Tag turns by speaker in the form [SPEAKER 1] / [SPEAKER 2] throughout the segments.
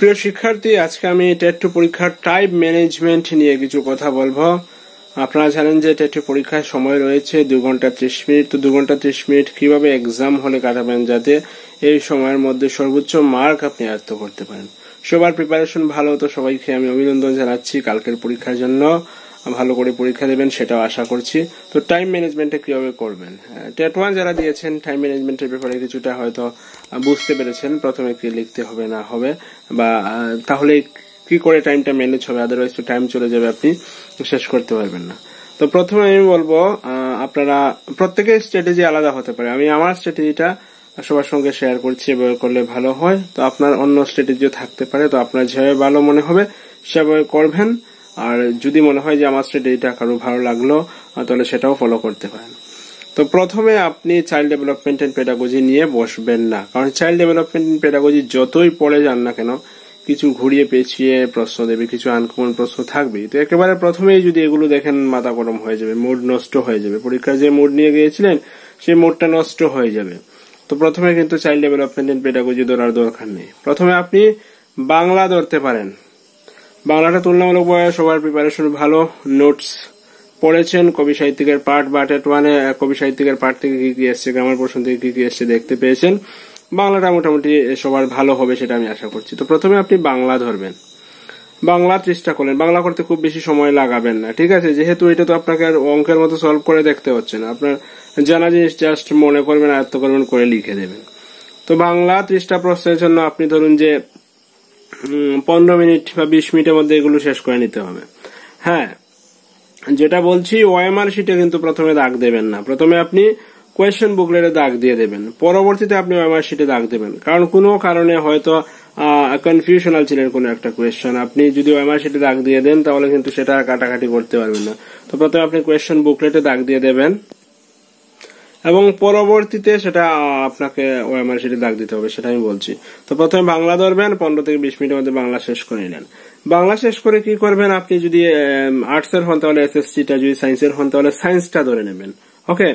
[SPEAKER 1] প্রিয় শিক্ষার্থী, আজকে আমি টেট 2 পরীক্ষার টাইম ম্যানেজমেন্ট নিয়ে কিছু কথা বলবো। আপনারা জানেন যে টেট 2 পরীক্ষার সময় রয়েছে 2 ঘন্টা 30 মিনিট। তো 2 ঘন্টা 30 মিনিট কিভাবে এক্সাম হলে কাটাবেন যাতে এই সময়ের মধ্যে সর্বোচ্চ মার্ক আপনি আয়ত্ত করতে পারেন। সবার প্রিপারেশন ভালো, তো সবাইকে আমি অভিনন্দন জানাচ্ছি কালকের পরীক্ষার জন্য। ভালো করে পরীক্ষা দেবেন সেটাও আশা করছি। তো টাইম ম্যানেজমেন্টে কিভাবে করবেন, টেট 1 যারা দিয়েছেন টাইম ম্যানেজমেন্টের ব্যাপারে কিছুটা হয়তো বুঝতে পেরেছেন, প্রথমে কি লিখতে হবে না হবে বা তাহলে কি করে টাইমটা ম্যানেজ হবে, আদারওয়াইজ তো টাইম চলে যাবে, আপনি শেষ করতে পারবেন না। তো প্রথমে আমি বলবো আপনারা প্রত্যেকের স্ট্র্যাটেজি আলাদা হতে পারে। আমি আমার স্ট্র্যাটেজিটা সবার সঙ্গে শেয়ার করছি, এভাবে করলে ভালো হয়। তো আপনার অন্য স্ট্র্যাটেজিও থাকতে পারে, তো আপনার যেভাবে ভালো মনে হবে সেভাবে করবেন। আর যদি মনে হয় যে আমার স্ট্র্যাটেজিটা কারো ভালো লাগলো তাহলে সেটাও ফলো করতে পারেন। তো প্রথমে আপনি চাইল্ড ডেভেলপমেন্ট এন্ড পেডাগজি নিয়ে বসবেন না, কারণ চাইল্ড ডেভেলপমেন্ট এন্ড পেডাগজি যতই পড়ে যান না কেন কিছু ঘুরিয়ে পেঁচিয়ে প্রশ্ন দেবে, কিছু আনকমন প্রশ্ন থাকবে। তো একেবারে প্রথমেই যদি এগুলো দেখেন মাথা গরম হয়ে যাবে, মুড নষ্ট হয়ে যাবে, পরীক্ষায় যে মুড নিয়ে গিয়েছিলেন সেই মুডটা নষ্ট হয়ে যাবে। তো প্রথমে কিন্তু চাইল্ড ডেভেলপমেন্ট এন্ড পেডাগজি ধরার দরকার নেই। প্রথমে আপনি বাংলা ধরতে পারেন। বাংলাটা তুলনামূলক সবার প্রিপারেশন ভালো, নোটস পড়েছেন, কবি সাহিত্যিকের পার্ট বা টেট 1 কবি সাহিত্যিকের পার্ট থেকে কি কি এসছে, গ্রামার পোর্শন থেকে কি কি এসছে দেখতে পেয়েছেন। বাংলাটা মোটামুটি সবার ভালো হবে সেটা আমি আশা করছি। তো প্রথমে আপনি বাংলা ধরবেন, বাংলা চেষ্টা করলেন। বাংলা করতে খুব বেশি সময় লাগাবেন না, ঠিক আছে, যেহেতু এটা তো আপনাকে অঙ্কের মতো সলভ করে দেখতে হচ্ছে না, আপনার জানা জিনিস জাস্ট মনে করবেন, আয়ত্ত করবেন, করে লিখে দেবেন। তো বাংলা 30টা প্রশ্নের জন্য আপনি ধরুন যে 15 মিনিট বা 20 মিনিটের মধ্যে এগুলো শেষ করে নিতে হবে। হ্যাঁ, যেটা বলছি ওএমআর শিটে কিন্তু প্রথমে দাগ দেবেন না, প্রথমে আপনি কোয়েশ্চেন বুকলেটে দাগ দিয়ে দেবেন, পরবর্তীতে আপনি ওএমআর শিটে দাগ দেবেন। কারণ কোনো কারণে হয়তো কনফিউশনাল ছিলেন কোনো একটা কোয়েশ্চেন, আপনি যদি ওএমআর শিটে দাগ দিয়ে দেন তাহলে কিন্তু সেটা কাটাকাটি করতে পারবেন না। তো প্রথমে আপনি কোয়েশ্চেন বুকলেটে দাগ দিয়ে দেবেন এবং পরবর্তীতে সেটা আপনাকে ওএমআর শিটে দাগ দিতে হবে, সেটা আমি বলছি। তো প্রথমে বাংলা ধরবেন, 15 থেকে 20 মিনিটের মধ্যে বাংলা শেষ করে নিলেন। বাংলা শেষ করে কি করবেন, আপনি যদি আর্টসের হন তাহলে এসএসসিটা, যদি সায়েন্সের হন তাহলে সায়েন্সটা ধরে নেবেন। ওকে,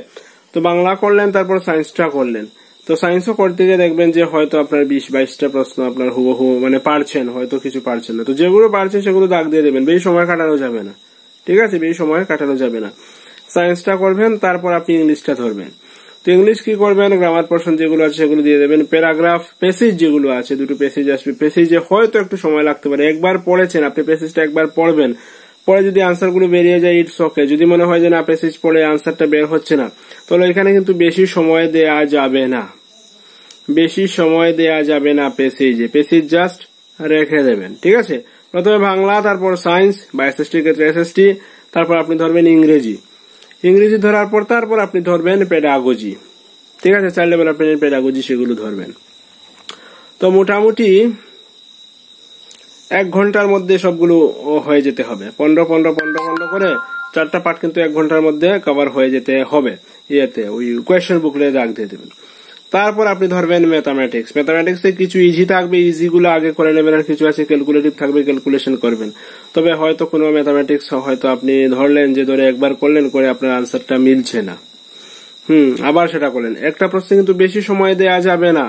[SPEAKER 1] তো বাংলা করলেন, তারপর সায়েন্সটা করলেন। তো সায়েন্সও করতে গিয়ে দেখবেন যে হয়তো আপনার 20-22টা প্রশ্ন আপনার হুবহু মানে পারছেন, হয়তো কিছু পারছেন না। তো যেগুলো পারছেন সেগুলো দাগ দিয়ে দেবেন, বেশি সময় কাটানো যাবে না, ঠিক আছে, বেশি সময় কাটানো যাবে না। সায়েন্সটা করবেন, তারপর আপনি ইংলিশটা ধরবেন। তো ইংলিশ কি করবেন, গ্রামার পোর্শন যেগুলো আছে সেগুলো দিয়ে দেবেন। প্যারাগ্রাফ, প্যাসেজ যেগুলো আছে, দুটো প্যাসেজ আসবে, প্যাসেজে হয়তো একটু সময় লাগতে পারে। একবার পড়েছেন আপনি, প্যাসেজটা একবার পড়বেন, পরে যদি আনসার গুলো বেরিয়ে যায় ইটস ওকে। যদি মনে হয় যে না প্যাসেজ পড়ে আনসারটা বের হচ্ছে না, তাহলে এখানে কিন্তু বেশি সময় দেয়া যাবে না, বেশি সময় দেয়া যাবে না প্যাসেজে, প্যাসেজ জাস্ট রেখে দেবেন, ঠিক আছে। প্রথমে বাংলা, তারপর সায়েন্স বা এসএসটি ক্ষেত্রে এসএসটি, তারপর আপনি ধরবেন ইংরেজি। ইংরেজি ধরার পর তারপর আপনি ধরবেন পেডাগজি, ঠিক আছে, চাইল্ড ডেভেলপমেন্ট পেডাগজি সেগুলো ধরবেন। তো মোটামুটি 1 ঘন্টার মধ্যে সবগুলো হয়ে যেতে হবে। 15 করে 4টা পার্ট কিন্তু 1 ঘন্টার মধ্যে কভার হয়ে যেতে হবে। ইয়েতে ওই কোয়েশ্চেন বুকলে দাগ দিয়ে দেবেন। তারপর আপনি ধরবেন ম্যাথামেটিক্স। ম্যাথামেটিক্সে কিছু ইজি থাকবে, ইজি গুলো আগে করে নেবেন, আর কিছু আছে ক্যালকুলেটিভ থাকবে, ক্যালকুলেশন করবেন। তবে হয়তো কোনো ম্যাথামেটিক্স হয়তো আপনি ধরলেন যে ধরে একবার করলেন, করে আপনার আনসারটা মিলছে না, আবার সেটা করলেন। একটা প্রশ্নে কিন্তু বেশি সময় দেয়া যাবে না,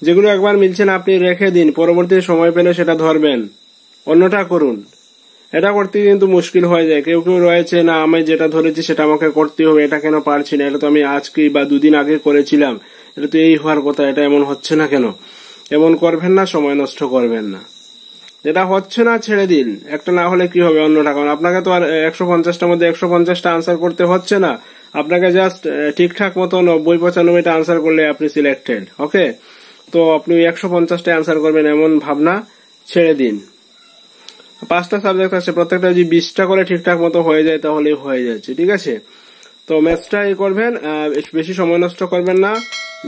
[SPEAKER 1] যেগুলো একবার মিলছে না আপনি রেখে দিন, পরবর্তী সময় পেলে সেটা ধরবেন, অন্যটা করুন। এটা করতে কিন্তু মুশকিল হয়ে যায়। কেউ কেউ রয়েছে না আমি যেটা ধরেছি সেটা আমাকে করতে হবে, এটা কেন পারছি না, এটা তো আমি আজকে বা 2 দিন আগে করেছিলাম, এটা তো এই হওয়ার কথা, এটা এমন হচ্ছে না কেন। এমন করবেন না, সময় নষ্ট করবেন না। যেটা হচ্ছে না ছেড়ে দিন, একটা না হলে কি হবে অন্যটা, কারণ আপনাকে তো আর 150টার মধ্যে 150টা আনসার করতে হচ্ছে না, আপনাকে জাস্ট ঠিকঠাক মতো 90-95টা আনসার করলে আপনি সিলেক্টেড। ওকে, তো আপনি 150টা আনসার করবেন এমন ভাবনা ছেড়ে দিন। 5টা সাবজেক্ট আছে, প্রত্যেকটা যদি 20টা করে ঠিকঠাক মতো হয়ে যায় তাহলে হয়ে যাচ্ছে, ঠিক আছে। তো ম্যাথসটা করবেন, বেশি সময় নষ্ট করবেন না,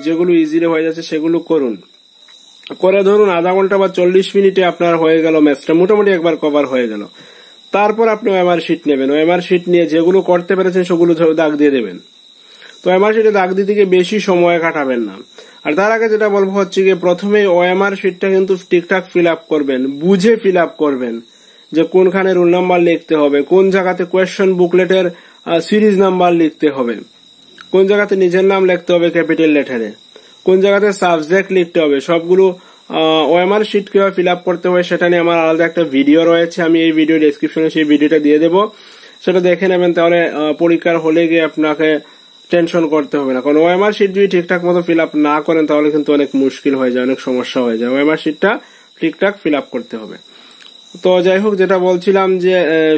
[SPEAKER 1] যেগুলো ইজিলি হয়ে যাচ্ছে সেগুলো করুন। করে ধরুন আধা ঘন্টা বা 40 মিনিটে আপনার হয়ে গেল ম্যাথসটা, মোটামুটি একবার কভার হয়ে গেল। তারপর আপনি ওএমআর শিট নেবেন, ওএমআর শিট নিয়ে যেগুলো করতে পেরেছেন সেগুলো দাগ দিয়ে দেবেন। তো ওএমআর শিটে দাগ দিতে গিয়ে বেশি সময় কাটাবেন না। আর তার আগে যেটা বলবো হচ্ছে গিয়ে প্রথমে ওএমআর শিটটা কিন্তু ঠিকঠাক ফিল আপ করবেন, বুঝে ফিল আপ করবেন যে কোনখানে রোল নাম্বার লিখতে হবে, কোন জায়গাতে কোয়েশ্চেন বুকলেটের সিরিজ নাম্বার লিখতে হবে, কোন জায়গাতে নিজের নাম লিখতে হবে ক্যাপিটাল লেটারে, কোন জায়গাতে সাবজেক্ট লিখতে হবে, সবগুলো ওএমআর শিট কিভাবে ফিল আপ করতে হয় সেটা নিয়ে আমার আলাদা একটা ভিডিও রয়েছে, আমি এই ভিডিও ডেসক্রিপশনে সেই ভিডিওটা দিয়ে দেবো, সেটা দেখে নেবেন। তাহলে পরীক্ষার হলে গিয়ে আপনাকে টেনশন করতে হবে না, কারণ ওএমআর শিট যদি ঠিকঠাক মতো ফিল আপ না করেন তাহলে কিন্তু অনেক মুশকিল হয়ে যায়, অনেক সমস্যা হয়ে যায়। ওএমআর শিটটা ঠিকঠাক ফিল আপ করতে হবে। তো যাই হোক, যেটা বলছিলাম যে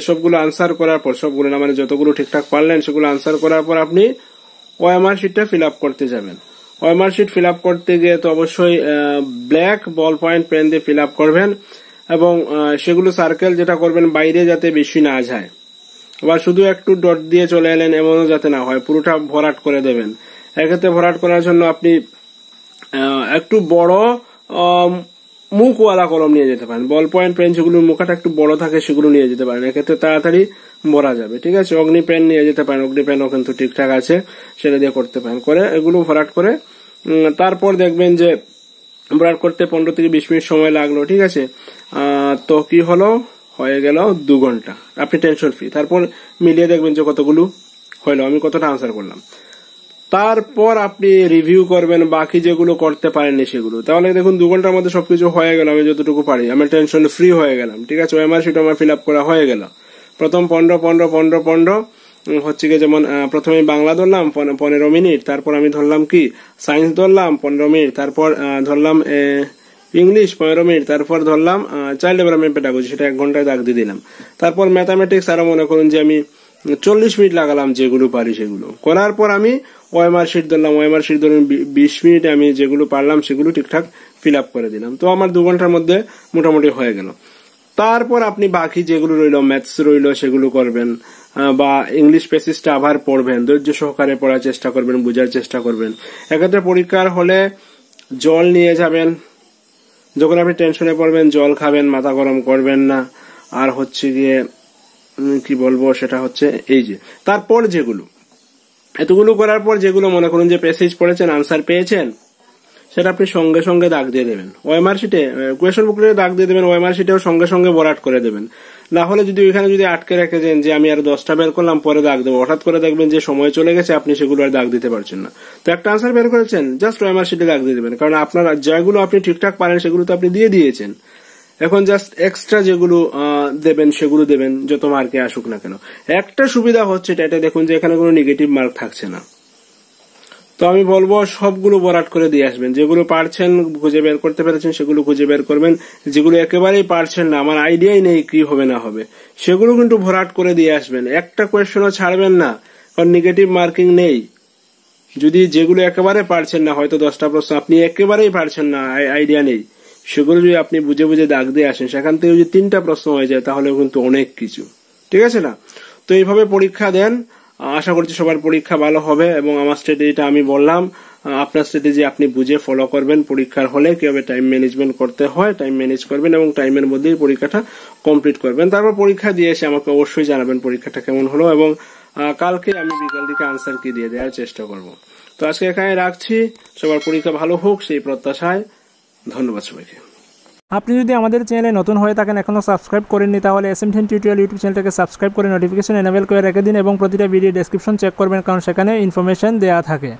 [SPEAKER 1] সবগুলো আনসার করার পর, সবগুলো না মানে যতগুলো ঠিকঠাক পারলেন সেগুলো আনসার করার পর আপনি ওএমআর শিটটা ফিল আপ করতে যাবেন। ওএমআর শিট ফিল আপ করতে গিয়ে তো অবশ্যই ব্ল্যাক বল পয়েন্ট পেন দিয়ে ফিল আপ করবেন, এবং সেগুলো সার্কেল যেটা করবেন বাইরে যাতে বেশি না যায়, আবার শুধু একটু ডট দিয়ে চলে এলেন এমনও যাতে না হয়, পুরোটা ভরাট করে দেবেন। এক্ষেত্রে ভরাট করার জন্য আপনি একটু বড় মুখওয়ালা কলম নিয়ে যেতে পারেন, বল পয়েন্ট পেন যেগুলোর মুখটা একটু বড় থাকে সেগুলো নিয়ে যেতে পারেন, এক্ষেত্রে তাড়াতাড়ি ভরা যাবে। ঠিক আছে, অগ্নি পেন নিয়ে যেতে পারেন, অগ্নি পেনও কিন্তু ঠিকঠাক আছে, সেটা দিয়ে করতে পারেন। করে এগুলো ভরাট করে তারপর দেখবেন যে ভরাট করতে 15 থেকে 20 মিনিট সময় লাগলো। ঠিক আছে, তো কি হলো, হয়ে গেল 2 ঘন্টা, আপনি টেনশন ফ্রি। তারপর মিলিয়ে দেখবেন যে কতগুলো হলো, আমি কতটা আনসার করলাম। তারপর আপনি রিভিউ করবেন বাকি যেগুলো করতে পারেননি সেগুলো। তাহলে দেখুন 2 ঘন্টার মধ্যে সবকিছু হয়ে গেল, আমি যতটুকু পারি, আমি টেনশন ফ্রি হয়ে গেলাম। ঠিক আছে, ওএমআর শিট আমার ফিল আপ করা হয়ে গেল। প্রথম 15 হচ্ছে কি, যেমন প্রথমে বাংলা ধরলাম 15 মিনিট, তারপর আমি ধরলাম কি সায়েন্স ধরলাম 15 মিনিট, তারপর ধরলাম ইংলিশ 15 মিনিট, তারপর ধরলাম চাইল্ড ডেভেলপমেন্ট পেডাগজি, সেটা 1 ঘন্টায় দাগ দিয়ে দিলাম। তারপর ম্যাথামেটিক্স আরো মনে করুন যে আমি 40 মিনিট লাগালাম, যেগুলো পারি সেগুলো করার পর আমি ওএমআর শিট ধরলাম, ওএমআর শিট ধরুন 20 মিনিটে আমি যেগুলো পারলাম সেগুলো ঠিকঠাক ফিল আপ করে দিলাম। তো আমার 2 ঘন্টার মধ্যে মোটামুটি হয়ে গেল। তারপর আপনি বাকি যেগুলো রইল, ম্যাথস রইল, সেগুলো করবেন, বা ইংলিশ প্যাসেজটা আবার পড়বেন, ধৈর্য সহকারে পড়ার চেষ্টা করবেন, বোঝার চেষ্টা করবেন। এক্ষেত্রে পরীক্ষার হলে জল নিয়ে যাবেন, যখন আপনি টেনশনে পড়বেন জল খাবেন, মাথা গরম করবেন না। আর হচ্ছে গিয়ে কি বলবো, সেটা হচ্ছে এই যে তারপর যেগুলো এতগুলো করার পর যেগুলো মনে করুন যে প্যাসেজ পড়েছেন, আনসার পেয়েছেন, সেটা আপনি সঙ্গে সঙ্গে দাগ দিয়ে দেবেন। ওএমআর শিটে কোয়েশ্চন বুকলেটে দাগ দিয়ে দেবেন, ওএমআর শিটেও সঙ্গে সঙ্গে ভরাট করে দেবেন। না হলে যদি ওইখানে যদি আটকে রেখেছেন যে আমি আর 10টা বের করলাম পরে দাগ দেবো, হঠাৎ করে দেখবেন যে সময় চলে গেছে, আপনি সেগুলো আর দাগ দিতে পারছেন না। তো একটা আনসার বের করেছেন, জাস্ট ওএমআর শিটে দাগ দিয়ে দেবেন, কারণ আপনার যেগুলো আপনি ঠিকঠাক পারেন সেগুলো তো আপনি দিয়ে দিয়েছেন। এখন জাস্ট এক্সট্রা যেগুলো দেবেন সেগুলো দেবেন, যত মার্কে আসুক না কেন। একটা সুবিধা হচ্ছে এটা দেখুন যে এখানে কোনো নেগেটিভ মার্ক থাকছে না। তো আমি বলবো সবগুলো ভরাট করে দিয়ে আসবেন, যেগুলো পারছেন খুঁজে বের করতে পেরেছেন সেগুলো খুঁজে বের করবেন, যেগুলো একেবারেই পারছেন না, আমার আইডিয়াই নেই কি হবে না হবে, সেগুলো কিন্তু ভরাট করে দিয়ে আসবেন। একটা কোয়েশ্চনও ছাড়বেন না, কারণ নেগেটিভ মার্কিং নেই। যদি যেগুলো একেবারে পারছেন না, হয়তো 10টা প্রশ্ন আপনি একেবারেই পারছেন না, আইডিয়া নেই, সেগুলো যদি আপনি বুঝে বুঝে দাগ দিয়ে আসেন, সেখান থেকে যদি 3টা প্রশ্ন হয়ে যায় তাহলে কিন্তু অনেক কিছু। ঠিক আছে না? তো এইভাবে পরীক্ষা দেন, আশা করছি সবার পরীক্ষা ভালো হবে। এবং আমার স্ট্র্যাটেজিটা আমি বললাম, আপনার স্ট্র্যাটেজি আপনি বুঝে ফলো করবেন। পরীক্ষার হলে কিভাবে টাইম ম্যানেজমেন্ট করতে হয়, টাইম ম্যানেজ করবেন এবং টাইমের মধ্যেই পরীক্ষাটা কমপ্লিট করবেন। তারপর পরীক্ষা দিয়ে এসে আমাকে অবশ্যই জানাবেন পরীক্ষাটা কেমন হলো, এবং কালকে আমি বিকাল দিকে আনসার কি দিয়ে দেওয়ার চেষ্টা করব। তো আজকে এখানে রাখছি, সবার পরীক্ষা ভালো হোক সেই প্রত্যাশায়। ধন্যবাদ সবাইকে।
[SPEAKER 2] আপনি যদি আমাদের চ্যানেলে নতুন হয়ে থাকেন, এখনো সাবস্ক্রাইব করেননি, তাহলে SMDN টিউটোরিয়াল ইউটিউব চ্যানেলটাকে সাবস্ক্রাইব করে নোটিফিকেশন এনেবল করে রেখে দিন এবং প্রতিটা ভিডিও ডেসক্রিপশন চেক করবেন, কারণ সেখানে ইনফরমেশন দেওয়া থাকে।